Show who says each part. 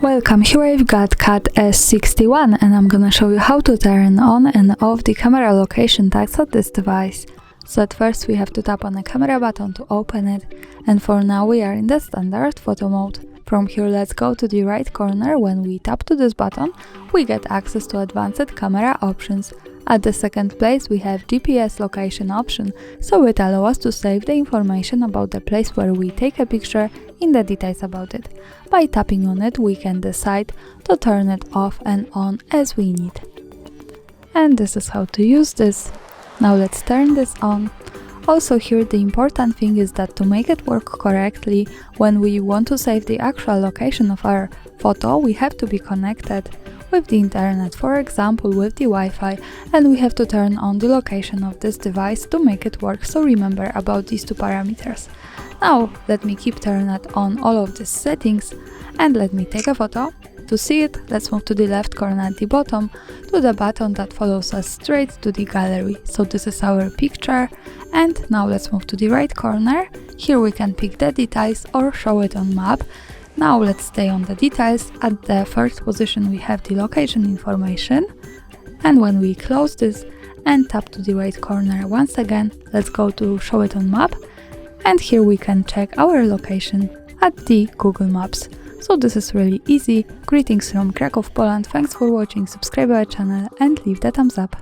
Speaker 1: Welcome, here I've got CAT S61 and I'm gonna show you how to turn on and off the camera location tags on this device. So at first we have to tap on the camera button to open it, and for now we are in the standard photo mode. From here let's go to the right corner. When we tap to this button we get access to advanced camera options. At the second place we have GPS location option, so it allows us to save the information about the place where we take a picture in the details about it. By tapping on it we can decide to turn it off and on as we need. And this is how to use this. Now let's turn this on. Also here the important thing is that to make it work correctly, when we want to save the actual location of our photo we have to be connected with the internet, for example with the Wi-Fi, and we have to turn on the location of this device to make it work, so remember about these two parameters. Now let me keep turning on all of these settings and let me take a photo. To see it, let's move to the left corner at the bottom to the button that follows us straight to the gallery. So this is our picture, and now let's move to the right corner. Here we can pick the details or show it on map. Now let's stay on the details. At the first position we have the location information, and when we close this and tap to the right corner once again, let's go to show it on map, and here we can check our location at the Google Maps. So this is really easy. Greetings from Kraków, Poland. Thanks for watching, subscribe our channel and leave the thumbs up.